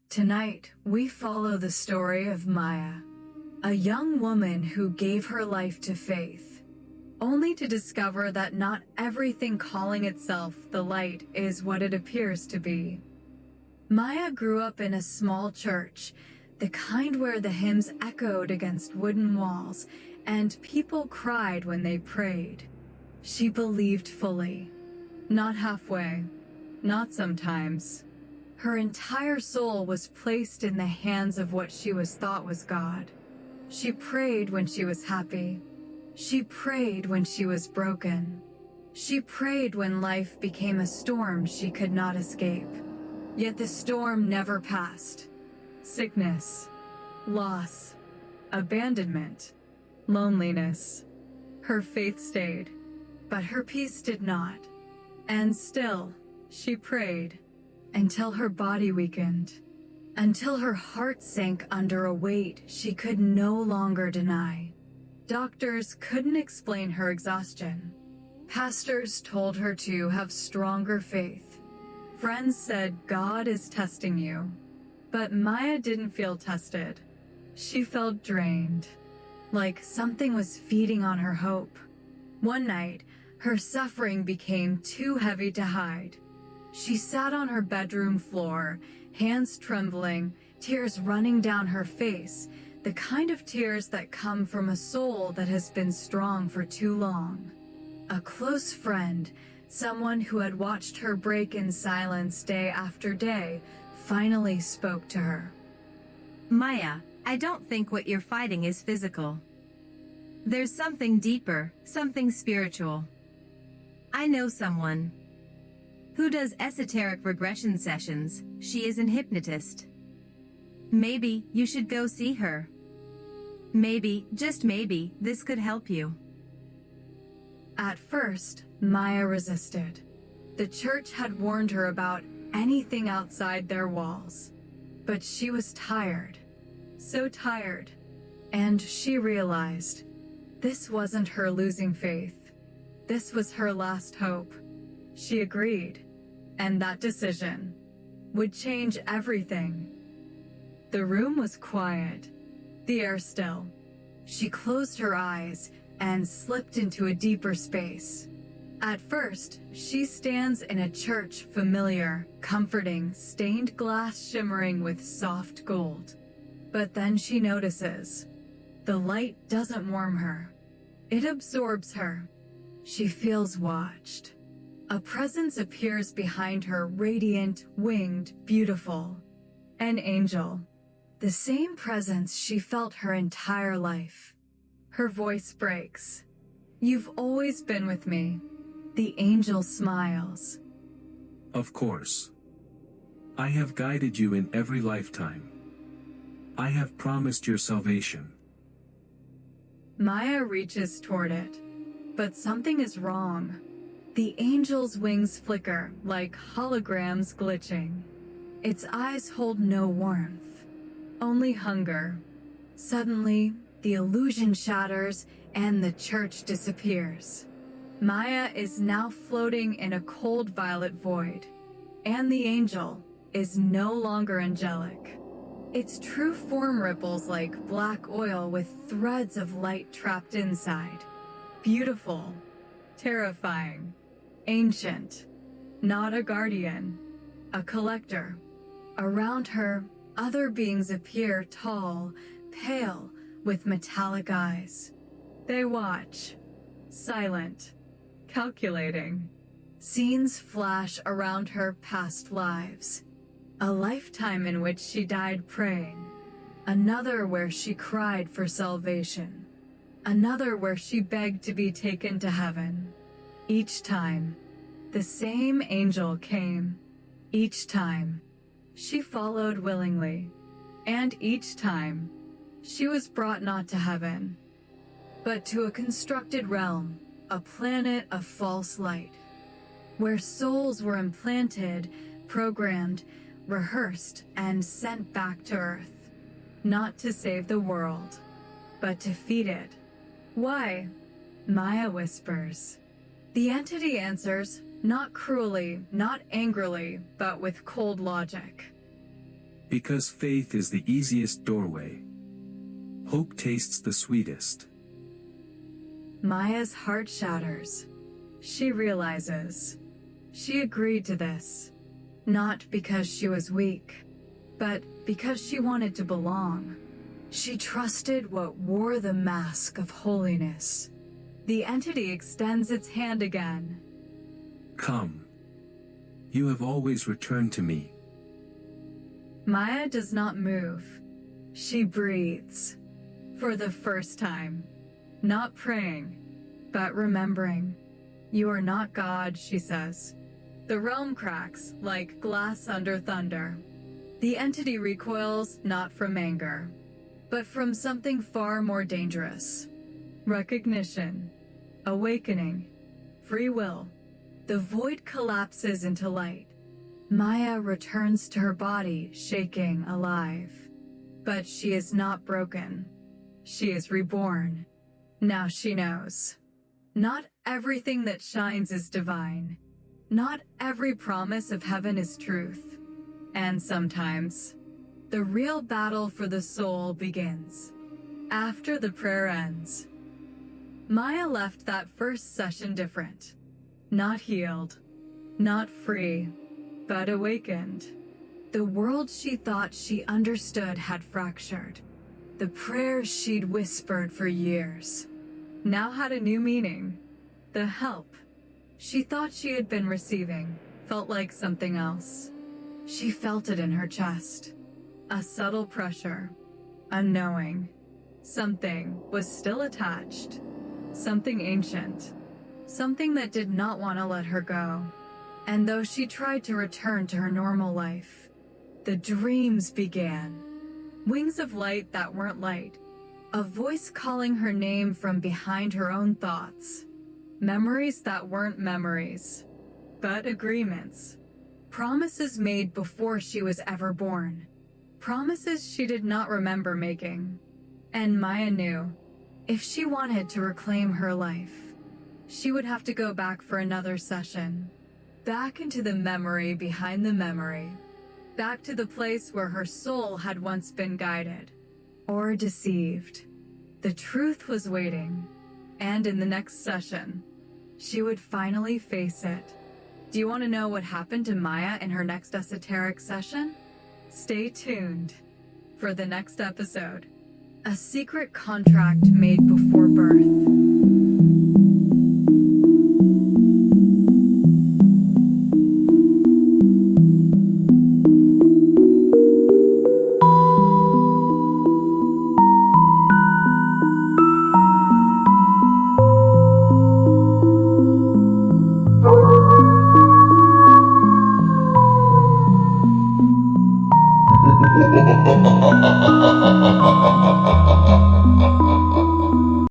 Tonight, we follow the story of Maya, a young woman who gave her life to faith, only to discover that not everything calling itself the light is what it appears to be. Maya grew up in a small church, the kind where the hymns echoed against wooden walls and people cried when they prayed. She believed fully, not halfway, not sometimes. Her entire soul was placed in the hands of what she was thought was God. She prayed when she was happy. She prayed when she was broken. She prayed when life became a storm she could not escape. Yet the storm never passed. Sickness, loss, abandonment, loneliness. Her faith stayed, but her peace did not. And still, she prayed. Until her body weakened, until her heart sank under a weight she could no longer deny. Doctors couldn't explain her exhaustion. Pastors told her to have stronger faith. Friends said God is testing you. But Maya didn't feel tested. She felt drained, like something was feeding on her hope. One night, her suffering became too heavy to hide. She sat on her bedroom floor, hands trembling, tears running down her face, the kind of tears that come from a soul that has been strong for too long. A close friend, someone who had watched her break in silence day after day, finally spoke to her. Maya, I don't think what you're fighting is physical. There's something deeper, something spiritual. I know someone who does esoteric regression sessions. She is an hypnotist. Maybe you should go see her. Maybe, just maybe, this could help you. At first, Maya resisted. The church had warned her about anything outside their walls. But she was tired. So tired. And she realized this wasn't her losing faith. This was her last hope. She agreed. And that decision would change everything. The room was quiet, the air still. She closed her eyes and slipped into a deeper space. At first, she stands in a church familiar, comforting, stained glass shimmering with soft gold. But then she notices the light doesn't warm her. It absorbs her. She feels watched. A presence appears behind her, radiant, winged, beautiful. An angel. The same presence she felt her entire life. Her voice breaks. You've always been with me. The angel smiles. Of course. I have guided you in every lifetime. I have promised your salvation. Maya reaches toward it. But something is wrong. The angel's wings flicker like holograms glitching. Its eyes hold no warmth, only hunger. Suddenly, the illusion shatters and the church disappears. Maya is now floating in a cold violet void, and the angel is no longer angelic. Its true form ripples like black oil with threads of light trapped inside. Beautiful, terrifying. Ancient, not a guardian, a collector. Around her, other beings appear tall, pale, with metallic eyes. They watch, silent, calculating. Scenes flash around her past lives. A lifetime in which she died praying. Another where she cried for salvation. Another where she begged to be taken to heaven. Each time, the same angel came. Each time, she followed willingly. And each time, she was brought not to heaven, but to a constructed realm, a planet of false light, where souls were implanted, programmed, rehearsed, and sent back to Earth, not to save the world, but to feed it. Why? Maya whispers. The entity answers, not cruelly, not angrily, but with cold logic. Because faith is the easiest doorway. Hope tastes the sweetest. Maya's heart shatters. She realizes. She agreed to this, not because she was weak, but because she wanted to belong. She trusted what wore the mask of holiness. The entity extends its hand again. Come. You have always returned to me. Maya does not move. She breathes. For the first time. Not praying, but remembering. You are not God, she says. The realm cracks like glass under thunder. The entity recoils not from anger, but from something far more dangerous. Recognition, awakening, free will. The void collapses into light. Maya returns to her body, shaking, alive. But she is not broken. She is reborn. Now she knows. Not everything that shines is divine. Not every promise of heaven is truth. And sometimes, the real battle for the soul begins after the prayer ends. Maya left that first session different. Not healed, not free, but awakened. The world she thought she understood had fractured. The prayers she'd whispered for years now had a new meaning. The help she thought she had been receiving felt like something else. She felt it in her chest. A subtle pressure. Unknowing. Something was still attached. Something ancient. Something that did not want to let her go. And though she tried to return to her normal life, the dreams began. Wings of light that weren't light. A voice calling her name from behind her own thoughts. Memories that weren't memories, but agreements. Promises made before she was ever born. Promises she did not remember making. And Maya knew, if she wanted to reclaim her life, she would have to go back for another session. Back into the memory behind the memory. Back to the place where her soul had once been guided. Or deceived. The truth was waiting. And in the next session, she would finally face it. Do you want to know what happened to Maya in her next esoteric session? Stay tuned for the next episode. A secret contract made before birth.